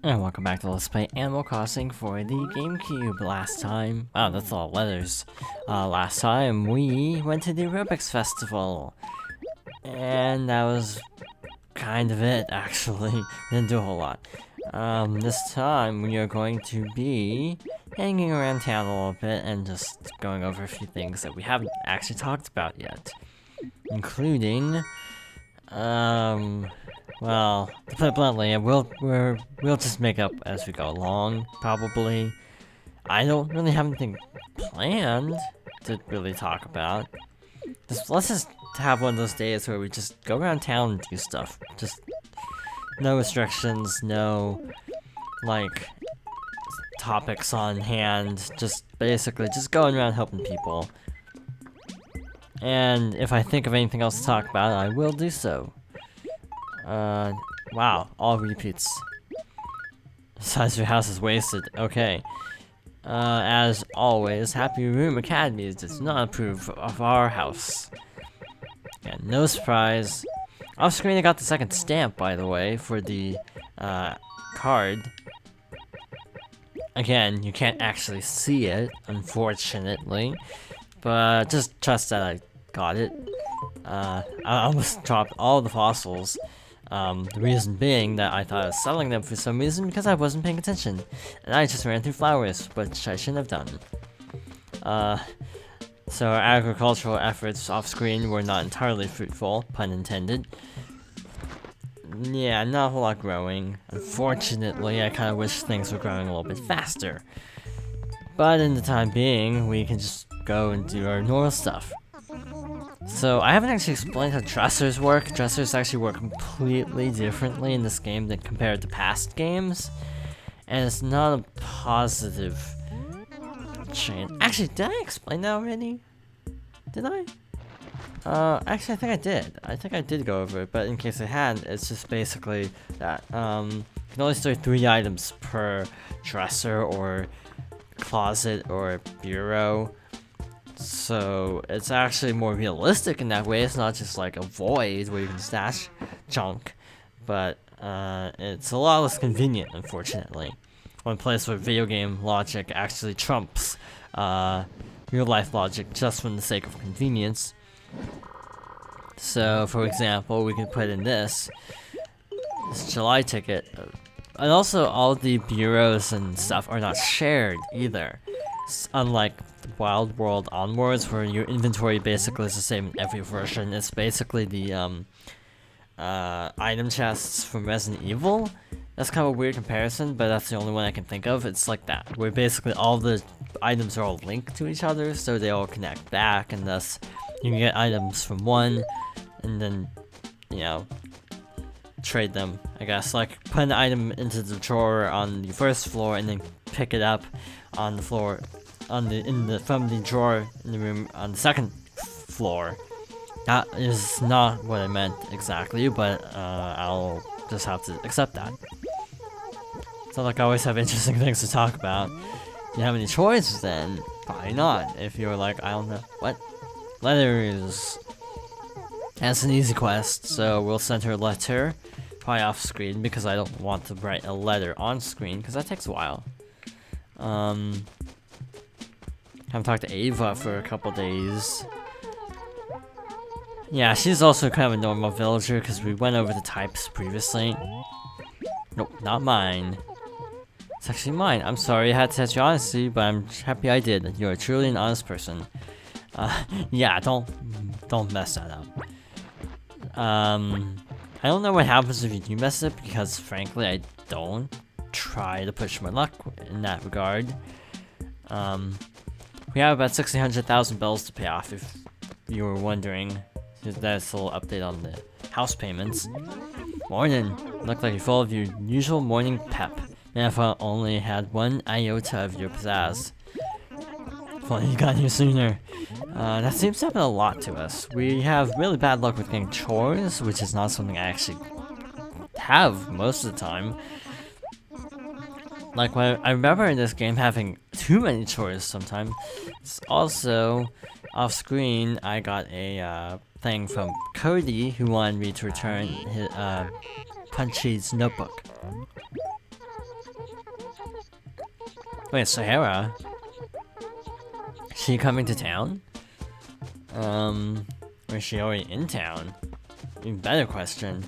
And welcome back to Let's Play Animal Crossing for the GameCube. Last time, wow, that's a lot of letters. Last time we went to the Aerobics Festival. And that was kind of it, actually. Didn't do a whole lot. This time we are going to be hanging around town a little bit and just going over a few things that we haven't actually talked about yet. Including, well, to put it bluntly, we'll just make up as we go along, probably. I don't really have anything planned to really talk about. Let's just have one of those days where we just go around town and do stuff. Just no restrictions, no, like, topics on hand. Just basically just going around helping people. And if I think of anything else to talk about, I will do so. Wow, all repeats. The size of your house is wasted. Okay. As always, Happy Room Academy does not approve of our house. Yeah, no surprise. Off screen, I got the second stamp, by the way, for the, card. Again, you can't actually see it, unfortunately. But just trust that I got it. I almost dropped all the fossils. The reason being that I thought I was selling them for some reason because I wasn't paying attention. And I just ran through flowers, which I shouldn't have done. So our agricultural efforts off-screen were not entirely fruitful, pun intended. Yeah, not a whole lot growing. Unfortunately, I kind of wish things were growing a little bit faster. But in the time being, we can just go and do our normal stuff. So, I haven't actually explained how dressers work. Dressers actually work completely differently in this game than compared to past games. And it's not a positive change. Actually, did I explain that already? Did I? Actually, I think I did. I think I did go over it, but in case I hadn't, it's just basically that, you can only store 3 items per dresser or closet or bureau. So it's actually more realistic in that way. It's not just like a void where you can stash junk, but it's a lot less convenient, unfortunately. One place where video game logic actually trumps real life logic just for the sake of convenience. So, for example, we can put in this July ticket, and also all the bureaus and stuff are not shared either. Unlike Wild World onwards, where your inventory basically is the same in every version. It's basically the item chests from Resident Evil. That's kind of a weird comparison, but that's the only one I can think of. It's like that, where basically all the items are all linked to each other, so they all connect back, and thus you can get items from one, and then, you know, trade them, I guess. Like, put an item into the drawer on the first floor, and then pick it up on the floor, from the drawer in the room on the second floor. That is not what I meant exactly, but I'll just have to accept that. It's not like I always have interesting things to talk about. If you have any choices, then probably not. If you're like, I don't know, what? Letters. That's an easy quest, so we'll send her a letter, probably off screen, because I don't want to write a letter on screen, because that takes a while. Haven't talked to Ava for a couple days. Yeah, she's also kind of a normal villager, because we went over the types previously. Nope, not mine. It's actually mine. I'm sorry I had to test your honesty, but I'm happy I did. You're truly an honest person. Yeah, don't mess that up. I don't know what happens if you do mess it, because frankly, I don't try to push my luck in that regard. We have about 600,000 bells to pay off, if you were wondering. That's a little update on the house payments. Morning. Look like you're full of your usual morning pep. Man, if I only had 1 iota of your pizzazz. If only you got here sooner. That seems to happen a lot to us. We have really bad luck with getting chores, which is not something I actually have most of the time. Like, I remember in this game having too many chores sometimes. It's also, off screen, I got a thing from Cody who wanted me to return his, Punchy's notebook. Wait, Saharah? Is she coming to town? Or is she already in town? Even better question.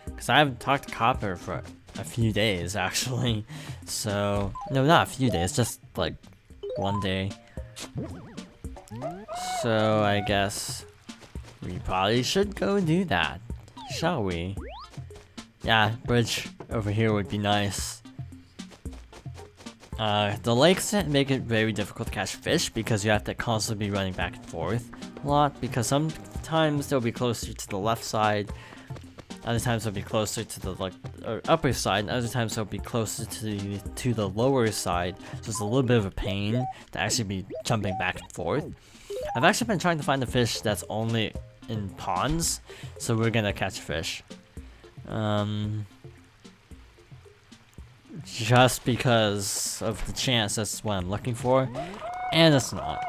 Because I haven't talked to Copper for a few days, actually. So, no, not a few days, just like one day. So, I guess we probably should go do that, shall we? Yeah, bridge over here would be nice. The lakes make it very difficult to catch fish because you have to constantly be running back and forth a lot, because sometimes they'll be closer to the left side, other times they'll be closer to the upper side, and other times they'll be closer to the lower side, so it's a little bit of a pain to actually be jumping back and forth. I've actually been trying to find a fish that's only in ponds, so we're gonna catch fish. Just because of the chance that's what I'm looking for, and it's not.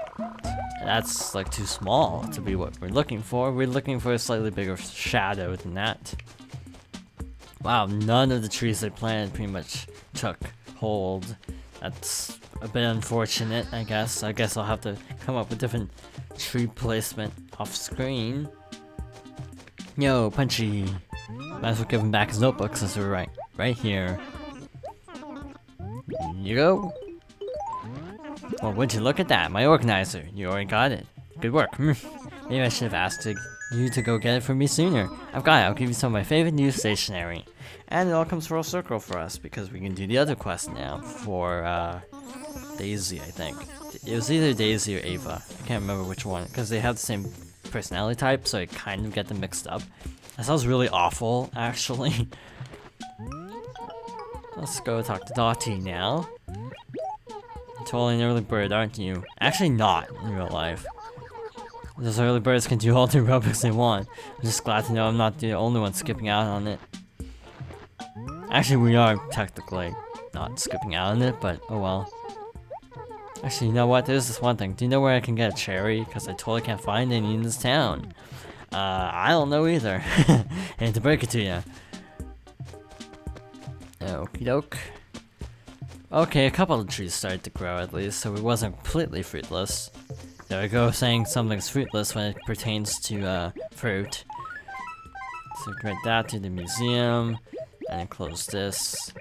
That's like too small to be what we're looking for. We're looking for a slightly bigger shadow than that. Wow, none of the trees they planted pretty much took hold. That's a bit unfortunate, I guess. I guess I'll have to come up with different tree placement off screen. Yo, Punchy. Might as well give him back his notebook since we're right here. You go. Well, would you look at that? My organizer. You already got it. Good work. Maybe I should have asked you to go get it for me sooner. I've got it. I'll give you some of my favorite new stationery. And it all comes full circle for us because we can do the other quest now for Daisy, I think. It was either Daisy or Ava. I can't remember which one because they have the same personality type, so I kind of get them mixed up. That sounds really awful, actually. Let's go talk to Dottie now. You're totally an early bird, aren't you? Actually not, in real life. Those early birds can do all the aerobics they want. I'm just glad to know I'm not the only one skipping out on it. Actually, we are technically not skipping out on it, but oh well. Actually, you know what? There's this one thing. Do you know where I can get a cherry? Because I totally can't find any in this town. I don't know either. I hate to break it to you. Okie doke. Okay, a couple of trees started to grow at least, so it wasn't completely fruitless. There we go, saying something's fruitless when it pertains to fruit. So write that to the museum, and then close this.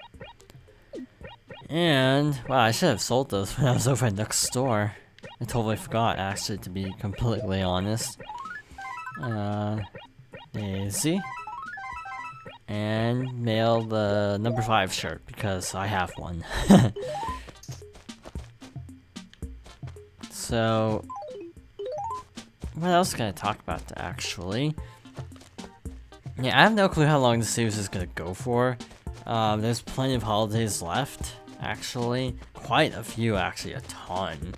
And, wow, I should have sold those when I was over at Nook's store. I totally forgot, actually, to be completely honest. Daisy. And mail the number 5 shirt, because I have one. So, what else can I talk about, actually? Yeah, I have no clue how long the series is gonna go for. There's plenty of holidays left, actually. Quite a few, actually, a ton.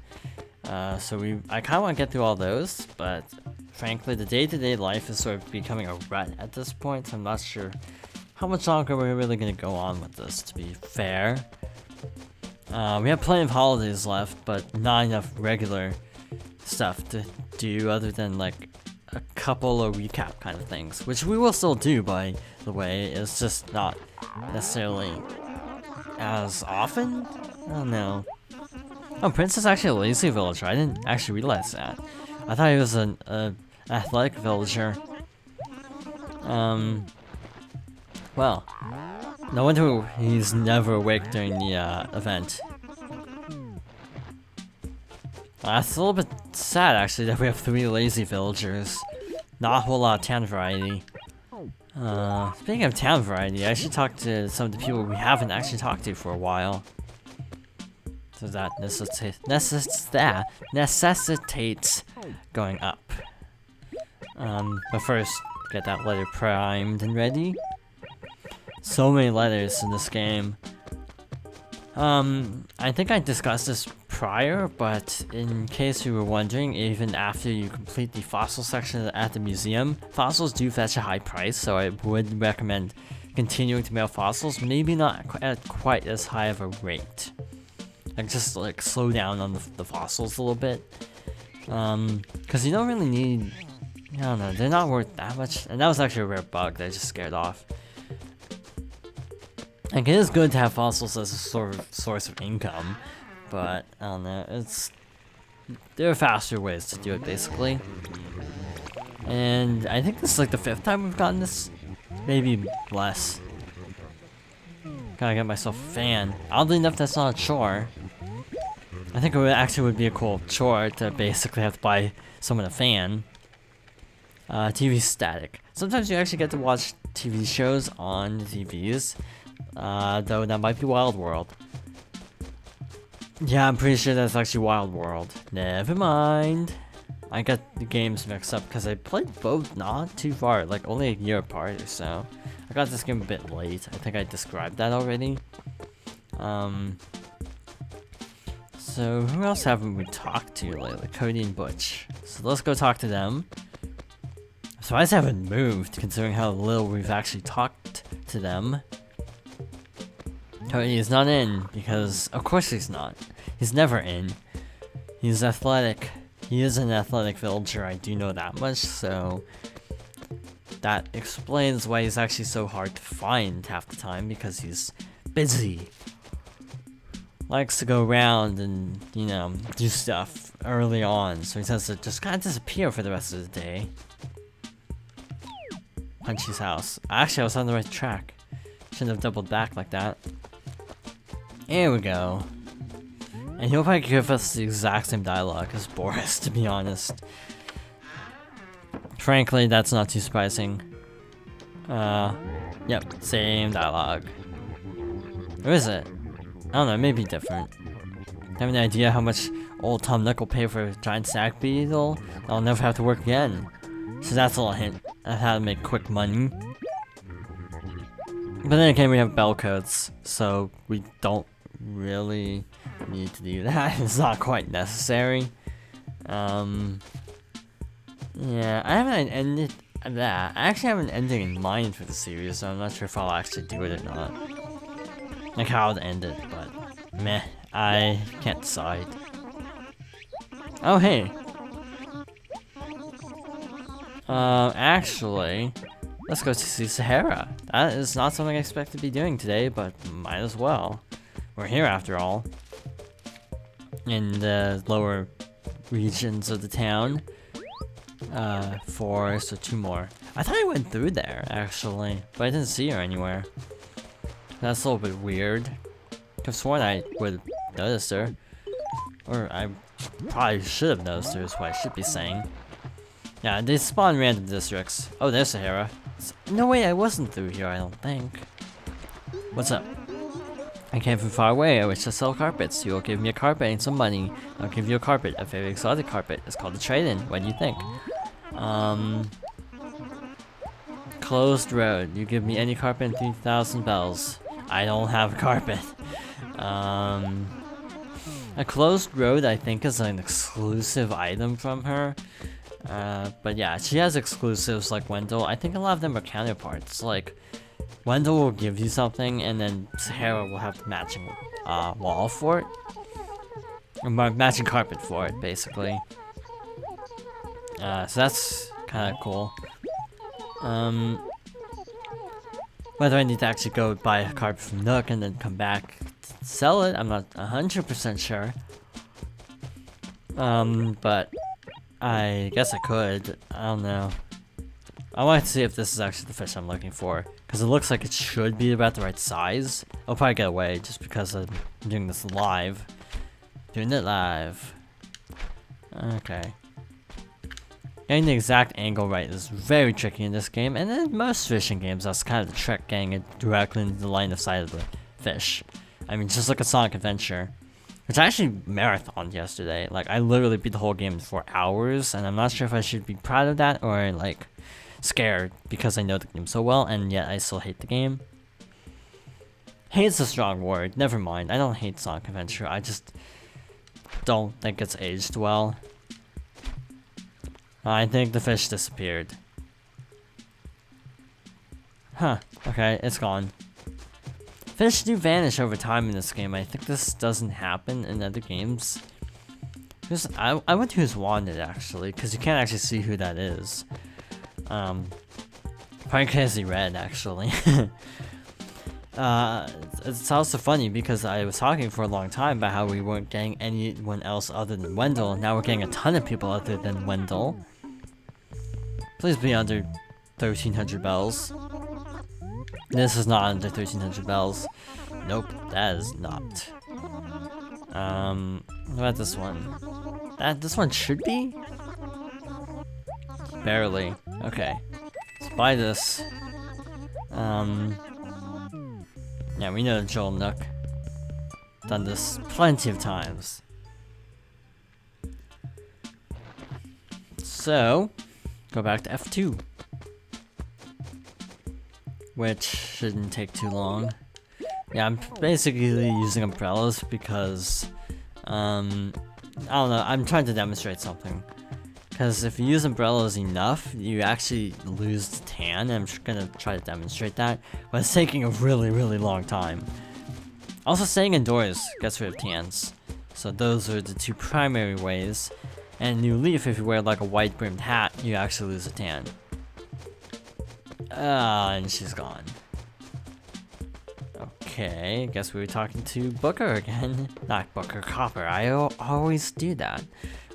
So I kinda wanna get through all those, but frankly, the day-to-day life is sort of becoming a rut at this point, so I'm not sure how much longer we're really gonna go on with this, to be fair. We have plenty of holidays left, but not enough regular stuff to do other than like a couple of recap kind of things, which we will still do, by the way. It's just not necessarily as often? I don't know. Oh, Prince is actually a lazy villager. I didn't actually realize that. I thought he was an athletic villager. Well, no wonder he's never awake during the event. That's a little bit sad, actually, that we have 3 lazy villagers. Not a whole lot of town variety. Speaking of town variety, I should talk to some of the people we haven't actually talked to for a while. So that necessitates going up. But first, get that letter primed and ready. So many letters in this game. I think I discussed this prior, but in case you were wondering, even after you complete the fossil section at the museum, fossils do fetch a high price, so I would recommend continuing to mail fossils, maybe not at quite as high of a rate. Like, just like slow down on the fossils a little bit. Because you don't really need, I don't know, they're not worth that much. And that was actually a rare bug that I just scared off. Like, it is good to have fossils as a source of income, but I don't know. There are faster ways to do it, basically. And I think this is like the 5th time we've gotten this, maybe less. Gotta get myself a fan. Oddly enough, that's not a chore. I think it would be a cool chore to basically have to buy someone a fan. TV static. Sometimes you actually get to watch TV shows on TVs, though that might be Wild World. Yeah, I'm pretty sure that's actually Wild World. Never mind. I got the games mixed up because I played both not too far, like only a year apart or so. I got this game a bit late. I think I described that already. So who else haven't we talked to lately? Cody and Butch. So let's go talk to them. So I just haven't moved, considering how little we've actually talked to them. Cody is not in, because of course he's not. He's never in. He's athletic. He is an athletic villager, I do know that much, so that explains why he's actually so hard to find half the time, because he's busy. Likes to go around and, you know, do stuff early on, so he tends to just kind of disappear for the rest of the day. Punchy's house. Actually, I was on the right track. Shouldn't have doubled back like that. Here we go. And he'll probably give us the exact same dialogue as Boris, to be honest. Frankly, that's not too surprising. Yep, same dialogue. Or is it? I don't know, maybe different. Have any idea how much old Tom Nook will pay for a giant sack beetle? I'll never have to work again. So that's a little hint of how to make quick money. But then again, we have bell codes, so we don't really need to do that. It's not quite necessary. Yeah, I haven't ended that. I actually have an ending in mind for the series, so I'm not sure if I'll actually do it or not. Like how I'd end it, but meh, I can't decide. Oh hey. Actually, let's go to see Saharah. That is not something I expect to be doing today, but might as well. We're here after all. In the lower regions of the town. 4, so 2 more. I thought I went through there, actually, but I didn't see her anywhere. That's a little bit weird. I've sworn I would have noticed her. Or I probably should have noticed her, is what I should be saying. Yeah, they spawn random districts. Oh, there's Saharah. No way, I wasn't through here, I don't think. What's up? I came from far away. I wish to sell carpets. You will give me a carpet and some money. I'll give you a carpet, a very exotic carpet. It's called a trade-in. What do you think? Closed road. You give me any carpet and 3,000 bells. I don't have a carpet. A closed road, I think, is an exclusive item from her. But yeah, she has exclusives like Wendell. I think a lot of them are counterparts. Like, Wendell will give you something, and then Saharah will have the matching wall for it. Or matching carpet for it, basically. So that's kind of cool. Whether I need to actually go buy a carpet from Nook and then come back to sell it, I'm not 100% sure. But I guess I could. I don't know. I wanted to see if this is actually the fish I'm looking for, because it looks like it should be about the right size. I'll probably get away just because I'm doing this live. Doing it live. Okay. Getting the exact angle right is very tricky in this game, and in most fishing games, that's kind of the trick, getting it directly into the line of sight of the fish. I mean, just look at Sonic Adventure, which I actually marathoned yesterday. Like, I literally beat the whole game in 4 hours, and I'm not sure if I should be proud of that or, like, scared because I know the game so well, and yet I still hate the game. Hate's a strong word. Never mind. I don't hate Sonic Adventure. I just don't think it's aged well. I think the fish disappeared. Huh. Okay, it's gone. Fish do vanish over time in this game. I think this doesn't happen in other games. I went to Who's Wanted, actually, because you can't actually see who that is. Probably Crazy Red, actually. it's also funny because I was talking for a long time about how we weren't getting anyone else other than Wendell. Now we're getting a ton of people other than Wendell. Please be under 1,300 bells. This is not under 1,300 bells. Nope, that is not. What about this one? This one should be? Barely. Okay. Let's buy this. Yeah, we know Joel Nook. Done this plenty of times. So, go back to F2. Which shouldn't take too long. Yeah, I'm basically using umbrellas because, I don't know, I'm trying to demonstrate something. Because if you use umbrellas enough, you actually lose the tan, and I'm just gonna try to demonstrate that, but it's taking a really, really long time. Also, staying indoors gets rid of tans, so those are the two primary ways. And New Leaf, if you wear like a white brimmed hat, you actually lose a tan. And she's gone. Okay, guess we were talking to Booker again. Not Booker, Copper. I always do that.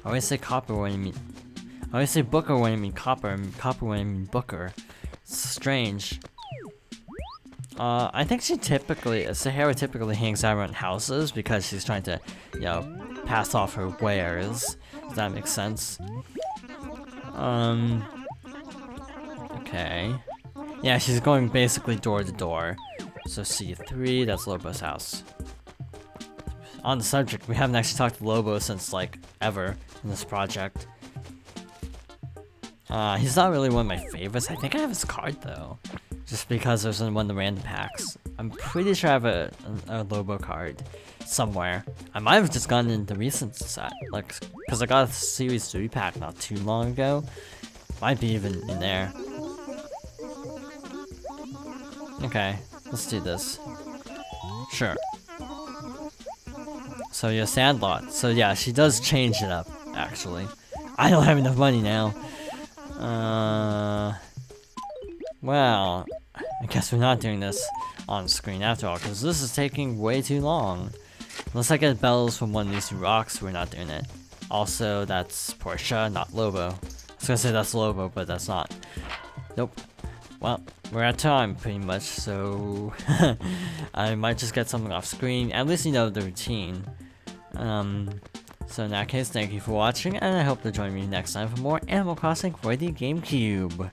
I always say Copper when I mean... I always say Booker when I mean Copper, and Copper when I mean Booker. It's strange. I think Saharah typically hangs out around houses because she's trying to, you know, pass off her wares. Does that make sense? Okay. Yeah, she's going basically door to door. So C3, that's Lobo's house. On the subject, we haven't actually talked to Lobo since, like, ever in this project. He's not really one of my favorites. I think I have his card, though. Just because there's one of the random packs. I'm pretty sure I have a Lobo card somewhere. I might have just gotten in the recent set. Like, because I got a Series 3 pack not too long ago. Might be even in there. Okay, let's do this. Sure. So yeah, Sandlot. So yeah, she does change it up, actually. I don't have enough money now. Well, I guess we're not doing this on screen after all, because this is taking way too long. Unless I get bells from one of these two rocks, we're not doing it. Also, that's Portia, not Lobo. I was gonna say that's Lobo, but that's not. Nope. Well, we're at time, pretty much, so... I might just get something off screen. At least you know the routine. So in that case, thank you for watching, and I hope to join me next time for more Animal Crossing for the GameCube.